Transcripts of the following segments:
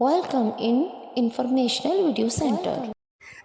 Welcome in Informational Video Center.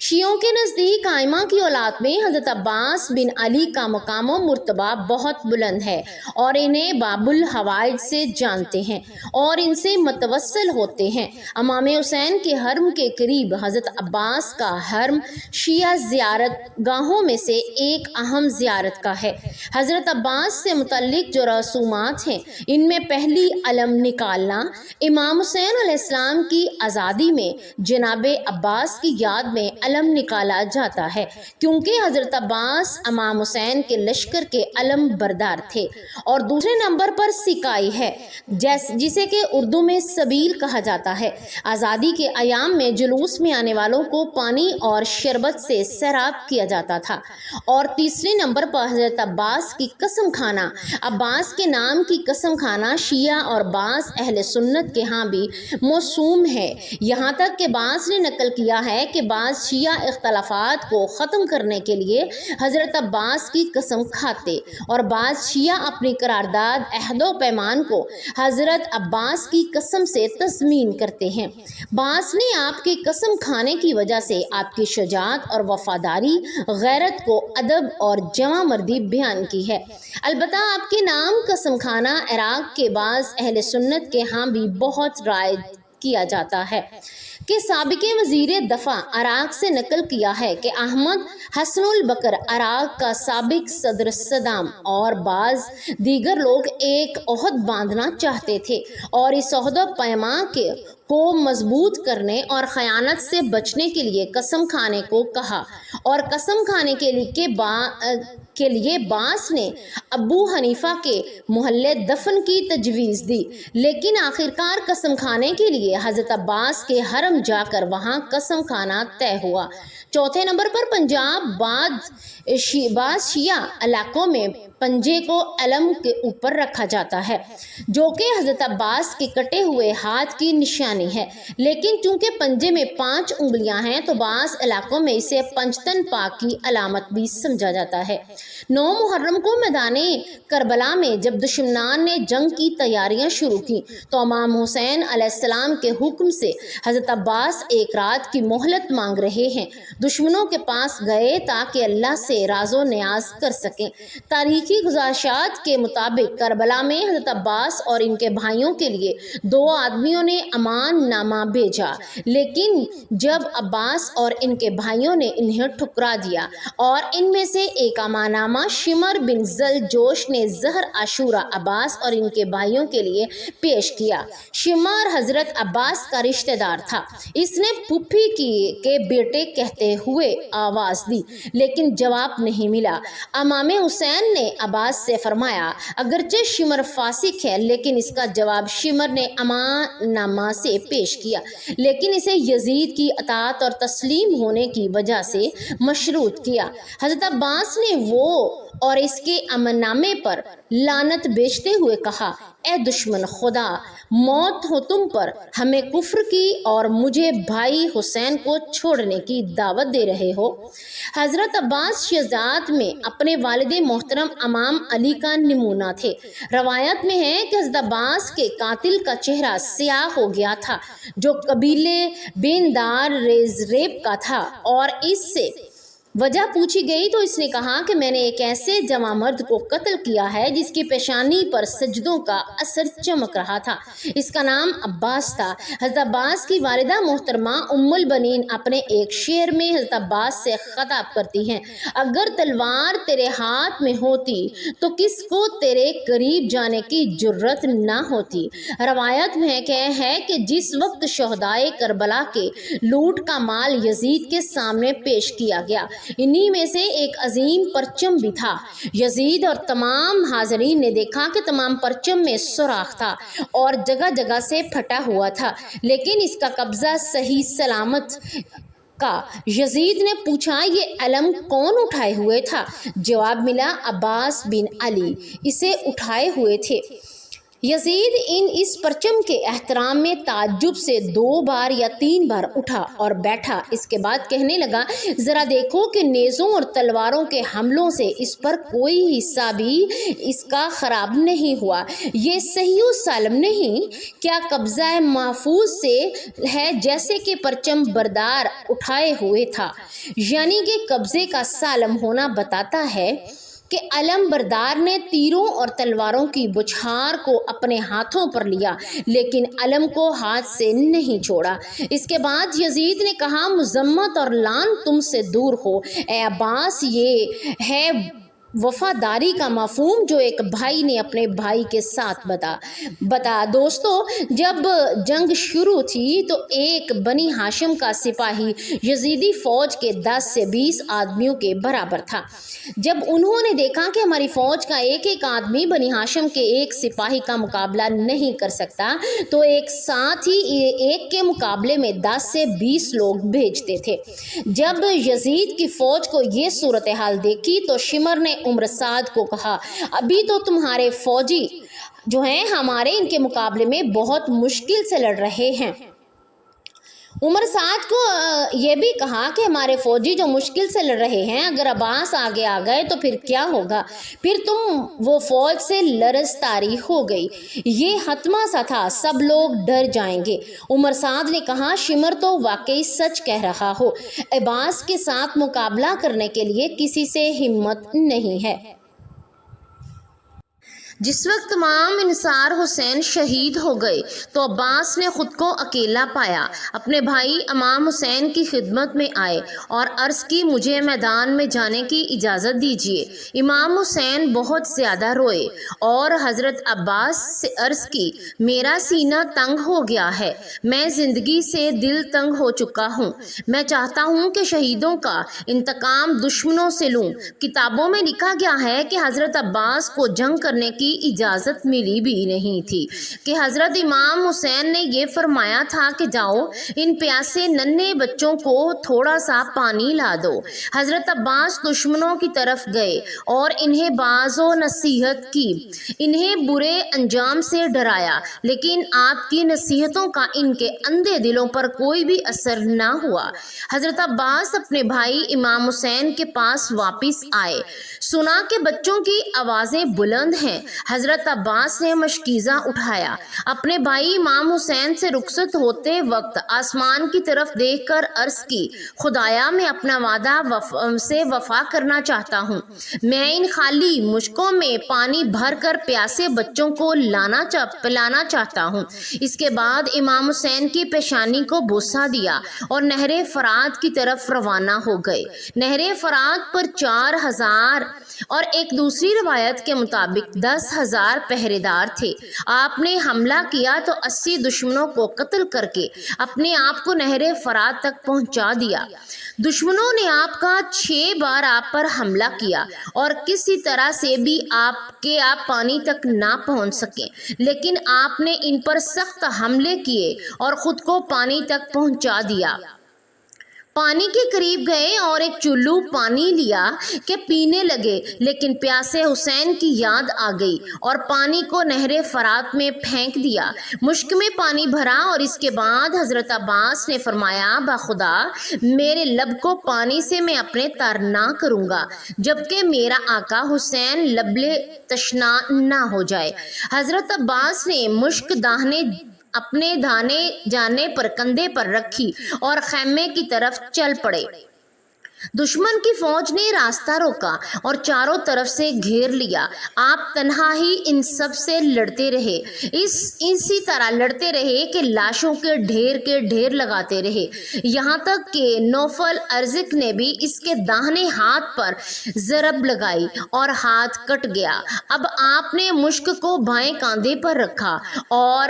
شیعوں کے نزدیک ائمہ کی اولاد میں حضرت عباس بن علی کا مقام و مرتبہ بہت بلند ہے اور انہیں باب الحوائج سے جانتے ہیں اور ان سے متوسل ہوتے ہیں۔ امام حسین کے حرم کے قریب حضرت عباس کا حرم شیعہ زیارت گاہوں میں سے ایک اہم زیارت کا ہے۔ حضرت عباس سے متعلق جو رسومات ہیں ان میں پہلی علم نکالنا، امام حسین علیہ السلام کی آزادی میں جناب عباس کی یاد میں علم نکالا جاتا ہے، کیونکہ حضرت عباس امام حسین کے لشکر کے علم بردار تھے۔ اور دوسرے نمبر پر سکائی ہے، جسے کہ اردو میں سبیل کہا جاتا ہے۔ آزادی کے ایام میں جلوس میں آنے والوں کو پانی اور شربت سے سیراب کیا جاتا تھا۔ اور تیسرے نمبر پر حضرت عباس کی قسم کھانا، عباس کے نام کی قسم کھانا شیعہ اور بعض اہل سنت کے ہاں بھی موسوم ہے، یہاں تک کہ بعض نے نقل کیا ہے کہ بعض شیعہ اختلافات کو ختم کرنے کے لیے حضرت عباس کی قسم کھاتے اور بعض شیعہ اپنی قرارداد عہد و پیمان کو حضرت عباس کی قسم سے تضمین کرتے ہیں۔ بعض نے آپ کی قسم کھانے کی وجہ سے آپ کی شجاعت اور وفاداری، غیرت کو ادب اور جواں مردی بیان کی ہے۔ البتہ آپ کے نام قسم کھانا عراق کے بعض اہل سنت کے ہاں بھی بہت رائج کیا جاتا ہے کہ سابق وزیر دفاع عراق سے نقل کیا ہے کہ احمد حسن البکر عراق کا سابق صدر صدام اور بعض دیگر لوگ ایک عہد باندھنا چاہتے تھے اور اس عہد و پیمان کو مضبوط کرنے اور خیانت سے بچنے کے لیے قسم کھانے کو کہا، اور قسم کھانے کے لیے بعض نے ابو حنیفہ کے محلے دفن کی تجویز دی، لیکن آخرکار قسم کھانے کے لیے حضرت عباس کے حرم جا کر وہاں قسم کھانا طے ہوا۔ چوتھے نمبر پر پنجاب بعض شیعہ علاقوں میں پنجے کو علم کے اوپر رکھا جاتا ہے، جو کہ حضرت عباس کے کٹے ہوئے ہاتھ کی نشانی ہے، لیکن چونکہ پنجے میں 5 انگلیاں ہیں تو بعض علاقوں میں اسے پنجتن پاک کی علامت بھی سمجھا جاتا ہے۔ 9 محرم کو میدان کربلا میں جب دشمنان نے جنگ کی تیاریاں شروع کی تو امام حسین علیہ السلام کے حکم سے حضرت عباس ایک رات کی مہلت مانگ رہے ہیں، دشمنوں کے پاس گئے تاکہ اللہ سے راز و نیاز کر سکیں۔ تاریخی گزارشات کے مطابق کربلا میں حضرت عباس اور ان کے بھائیوں کے لیے 2 آدمیوں نے امان نامہ بھیجا، لیکن جب عباس اور ان کے بھائیوں نے انہیں ٹھکرا دیا اور ان میں سے ایک امان نامہ شمر بن زل جوش نے زہر عاشورہ عباس اور ان کے بھائیوں کے لیے پیش کیا۔ شمر حضرت عباس کا رشتہ دار تھا، اس نے پھوپھی کے بیٹے کہتے ہوئے آواز دی، لیکن جواب نہیں ملا۔ امام حسین نے عباس سے فرمایا اگرچہ شمر فاسق ہے لیکن اس کا جواب شمر نے امان نامہ سے پیش کیا، لیکن اسے یزید کی اطاعت اور تسلیم ہونے کی وجہ سے مشروط کیا۔ حضرت عباس نے وہ اور اس کے امن نامے پر لعنت بیچتے ہوئے کہا، اے دشمن خدا، موت ہو تم پر، ہمیں کفر کی اور مجھے بھائی حسین کو چھوڑنے کی دعوت دے رہے ہو۔ حضرت عباس شہزاد میں اپنے والد محترم امام علی کا نمونہ تھے۔ روایت میں ہے کہ حضرت عباس کے قاتل کا چہرہ سیاہ ہو گیا تھا جو قبیلے بیندار ریزریب کا تھا، اور اس سے وجہ پوچھی گئی تو اس نے کہا کہ میں نے ایک ایسے جوان مرد کو قتل کیا ہے جس کی پیشانی پر سجدوں کا اثر چمک رہا تھا، اس کا نام عباس تھا۔ حضرت عباس کی والدہ محترمہ ام البنین اپنے ایک شعر میں حضرت عباس سے خطاب کرتی ہیں، اگر تلوار تیرے ہاتھ میں ہوتی تو کس کو تیرے قریب جانے کی جرت نہ ہوتی۔ روایت میں ہے کہ جس وقت شہدائے کربلا کے لوٹ کا مال یزید کے سامنے پیش کیا گیا، انہی میں سے ایک عظیم پرچم بھی تھا۔ یزید اور تمام حاضرین نے دیکھا کہ تمام پرچم میں سوراخ تھا اور جگہ جگہ سے پھٹا ہوا تھا، لیکن اس کا قبضہ صحیح سلامت کا۔ یزید نے پوچھا یہ علم کون اٹھائے ہوئے تھا؟ جواب ملا عباس بن علی اسے اٹھائے ہوئے تھے۔ یزید اس پرچم کے احترام میں تعجب سے 2 بار یا 3 بار اٹھا اور بیٹھا۔ اس کے بعد کہنے لگا، ذرا دیکھو کہ نیزوں اور تلواروں کے حملوں سے اس پر کوئی حصہ بھی اس کا خراب نہیں ہوا۔ یہ صحیح و سالم نہیں، کیا قبضہ محفوظ سے ہے جیسے کہ پرچم بردار اٹھائے ہوئے تھا۔ یعنی کہ قبضے کا سالم ہونا بتاتا ہے کہ علم بردار نے تیروں اور تلواروں کی بچھار کو اپنے ہاتھوں پر لیا، لیکن علم کو ہاتھ سے نہیں چھوڑا۔ اس کے بعد یزید نے کہا، مذمت اور لعن تم سے دور ہو اے عباس، یہ ہے وفاداری کا مفہوم جو ایک بھائی نے اپنے بھائی کے ساتھ بتا۔ دوستو، جب جنگ شروع تھی تو ایک بنی ہاشم کا سپاہی یزیدی فوج کے 10 سے 20 آدمیوں کے برابر تھا۔ جب انہوں نے دیکھا کہ ہماری فوج کا ایک آدمی بنی ہاشم کے ایک سپاہی کا مقابلہ نہیں کر سکتا تو ایک ساتھ ہی ایک کے مقابلے میں 10 سے 20 لوگ بھیجتے تھے۔ جب یزید کی فوج کو یہ صورتحال دیکھی تو شمر نے عمر سعد کو کہا، ابھی تو تمہارے فوجی جو ہیں ہمارے ان کے مقابلے میں بہت مشکل سے لڑ رہے ہیں۔ عمر سعد کو یہ بھی کہا کہ ہمارے فوجی جو مشکل سے لڑ رہے ہیں، اگر عباس آگے آ گئے تو پھر کیا ہوگا؟ پھر تم وہ فوج سے لرز طاری ہو گئی۔ یہ حتما سا تھا، سب لوگ ڈر جائیں گے۔ عمر سعد نے کہا، شمر تو واقعی سچ کہہ رہا ہو، عباس کے ساتھ مقابلہ کرنے کے لیے کسی سے ہمت نہیں ہے۔ جس وقت امام انصار حسین شہید ہو گئے تو عباس نے خود کو اکیلا پایا۔ اپنے بھائی امام حسین کی خدمت میں آئے اور عرض کی، مجھے میدان میں جانے کی اجازت دیجیے۔ امام حسین بہت زیادہ روئے اور حضرت عباس سے عرض کی، میرا سینہ تنگ ہو گیا ہے، میں زندگی سے دل تنگ ہو چکا ہوں، میں چاہتا ہوں کہ شہیدوں کا انتقام دشمنوں سے لوں۔ کتابوں میں لکھا گیا ہے کہ حضرت عباس کو جنگ کرنے کی اجازت ملی بھی نہیں تھی کہ حضرت امام حسین نے یہ فرمایا تھا کہ جاؤ ان پیاسے ننھے بچوں کو تھوڑا سا پانی لا دو۔ حضرت عباس دشمنوں کی طرف گئے اور انہیں باز و نصیحت کی، انہیں برے انجام سے ڈرایا، لیکن آپ کی نصیحتوں کا ان کے اندھے دلوں پر کوئی بھی اثر نہ ہوا۔ حضرت عباس اپنے بھائی امام حسین کے پاس واپس آئے، سنا کہ بچوں کی آوازیں بلند ہیں۔ حضرت عباس نے مشکیزہ اٹھایا، اپنے بھائی امام حسین سے رخصت ہوتے وقت آسمان کی طرف دیکھ کر عرض کی، خدایا میں اپنا وعدہ سے وفا کرنا چاہتا ہوں، میں ان خالی مشکوں میں پانی بھر کر پیاسے بچوں کو پلانا چاہتا ہوں۔ اس کے بعد امام حسین کی پیشانی کو بوسہ دیا اور نہر فرات کی طرف روانہ ہو گئے۔ نہر فرات پر 4000 اور ایک دوسری روایت کے مطابق 10,000 پہرے دار تھے۔ آپ نے حملہ کیا تو 80 دشمنوں کو قتل کر کے اپنے آپ کو نہر فرات تک پہنچا دیا۔ دشمنوں نے آپ کا 6 بار آپ پر حملہ کیا اور کسی طرح سے بھی آپ پانی تک نہ پہنچ سکے، لیکن آپ نے ان پر سخت حملے کیے اور خود کو پانی تک پہنچا دیا۔ پانی کے قریب گئے اور ایک چلو پانی لیا کہ پینے لگے، لیکن پیاسے حسین کی یاد آ گئی اور پانی کو نہر فرات میں پھینک دیا۔ مشک میں پانی بھرا اور اس کے بعد حضرت عباس نے فرمایا، بخدا میرے لب کو پانی سے میں اپنے تر نہ کروں گا جبکہ میرا آقا حسین لبلے تشنا نہ ہو جائے۔ حضرت عباس نے مشک دانے اپنے جانے پر کندھے پر رکھی اور خیمے کی طرف چل پڑے۔ دشمن کی فوج نے راستہ روکا اور چاروں طرف سے گھیر لیا۔ آپ تنہا ہی ان سب سے لڑتے رہے، اسی طرح لڑتے رہے کہ لاشوں کے ڈھیر لگاتے رہے، یہاں تک کہ نوفل ارزق نے بھی اس کے داہنے ہاتھ پر ضرب لگائی اور ہاتھ کٹ گیا۔ اب آپ نے مشک کو بائیں کاندھے پر رکھا اور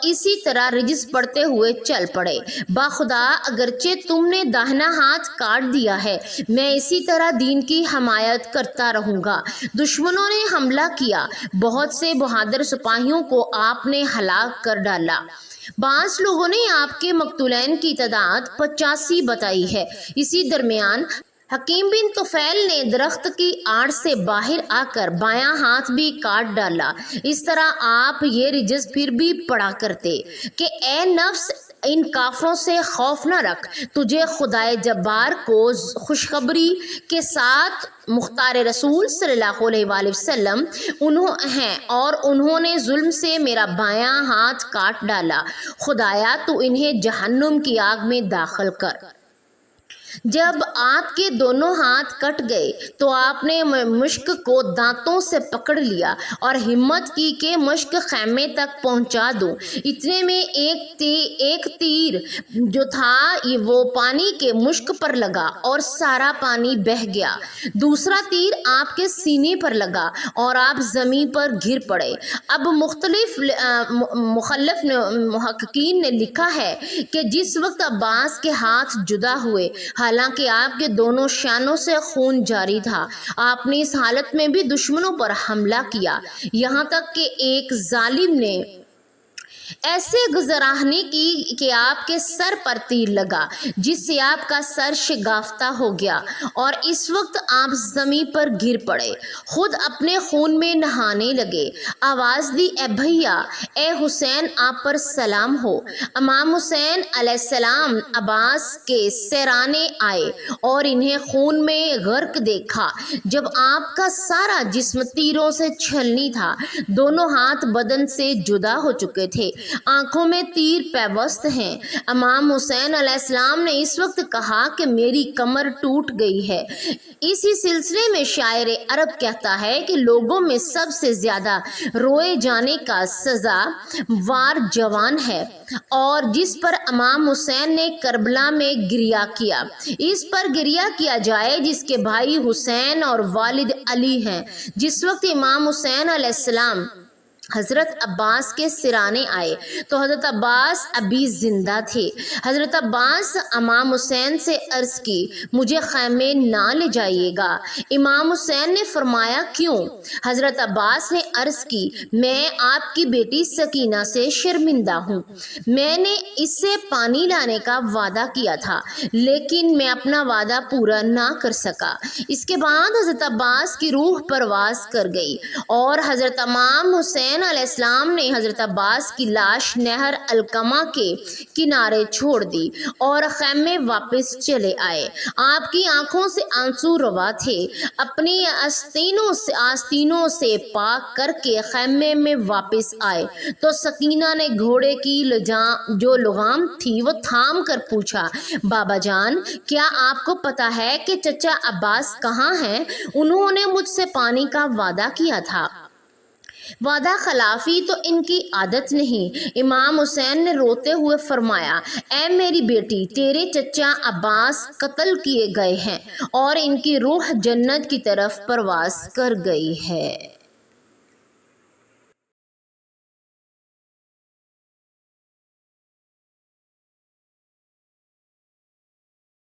اسی طرح رجز پڑتے ہوئے چل پڑے۔ باخدا اگرچہ تم نے داہنا ہاتھ کاٹ دیا ہے، میں اسی طرح دین کی حمایت کرتا رہوں گا۔ دشمنوں نے حملہ کیا، بہت سے بہادر سپاہیوں کو آپ نے ہلاک کر ڈالا۔ بعض لوگوں نے آپ کے مقتولین کی تعداد 85 بتائی ہے۔ اسی درمیان حکیم بن طفیل نے درخت کی آڑ سے باہر آ کر بایاں ہاتھ بھی کاٹ ڈالا۔ اس طرح آپ یہ رجز پھر بھی پڑھا کرتے کہ اے نفس ان کافروں سے خوف نہ رکھ، تجھے خدائے جبار کو خوشخبری کے ساتھ مختار رسول صلی اللہ علیہ وآلہ وسلم ہیں اور انہوں نے ظلم سے میرا بایاں ہاتھ کاٹ ڈالا، خدایا تو انہیں جہنم کی آگ میں داخل کر۔ جب آپ کے دونوں ہاتھ کٹ گئے تو آپ نے مشک کو دانتوں سے پکڑ لیا اور ہمت کی کہ مشک خیمے تک پہنچا دوں۔ اتنے میں ایک تیر جو تھا وہ پانی کے مشک پر لگا اور سارا پانی بہہ گیا۔ دوسرا تیر آپ کے سینے پر لگا اور آپ زمین پر گر پڑے۔ اب مختلف محققین نے لکھا ہے کہ جس وقت عباس کے ہاتھ جدا ہوئے، حالانکہ آپ کے دونوں شانوں سے خون جاری تھا، آپ نے اس حالت میں بھی دشمنوں پر حملہ کیا، یہاں تک کہ ایک ظالم نے ایسے گزراہنے کی کہ آپ کے سر پر تیر لگا جس سے آپ کا سر شگافتہ ہو گیا اور اس وقت آپ زمین پر گر پڑے، خود اپنے خون میں نہانے لگے۔ آواز دی، اے بھیا، اے حسین، آپ پر سلام ہو۔ امام حسین علیہ السلام عباس کے سرانے آئے اور انہیں خون میں غرق دیکھا۔ جب آپ کا سارا جسم تیروں سے چھلنی تھا، دونوں ہاتھ بدن سے جدا ہو چکے تھے، آنکھوں میں تیر پیوست ہیں۔ امام حسین علیہ السلام نے اس وقت کہا کہ میری کمر ٹوٹ گئی ہے۔ اسی سلسلے میں شاعر عرب کہتا ہے کہ لوگوں میں سب سے زیادہ روئے جانے کا سزاوار جوان ہے، اور جس پر امام حسین نے کربلا میں گریہ کیا، اس پر گریہ کیا جائے جس کے بھائی حسین اور والد علی ہیں۔ جس وقت امام حسین علیہ السلام حضرت عباس کے سرانے آئے تو حضرت عباس ابھی زندہ تھے۔ حضرت عباس امام حسین سے عرض کی، مجھے خیمے نہ لے جائیے گا۔ امام حسین نے فرمایا، کیوں؟ حضرت عباس نے عرض کی، میں آپ کی بیٹی سکینہ سے شرمندہ ہوں، میں نے اس سے پانی لانے کا وعدہ کیا تھا لیکن میں اپنا وعدہ پورا نہ کر سکا۔ اس کے بعد حضرت عباس کی روح پرواز کر گئی اور حضرت امام حسین علیہ السلام نے حضرت عباس کی لاش نہر القمہ کے کنارے چھوڑ دی اور خیمے واپس چلے آئے۔ آپ کی آنکھوں سے آنسو روا تھے۔ اپنی آستینوں سے پاک کر کے خیمے میں واپس آئے تو سکینہ نے گھوڑے کی جو لگام تھی وہ تھام کر پوچھا، بابا جان، کیا آپ کو پتا ہے کہ چچا عباس کہاں ہیں؟ انہوں نے مجھ سے پانی کا وعدہ کیا تھا۔ وعدہ خلافی تو ان کی عادت نہیں۔ امام حسین نے روتے ہوئے فرمایا، اے میری بیٹی، تیرے چچا عباس قتل کیے گئے ہیں اور ان کی روح جنت کی طرف پرواز کر گئی ہے۔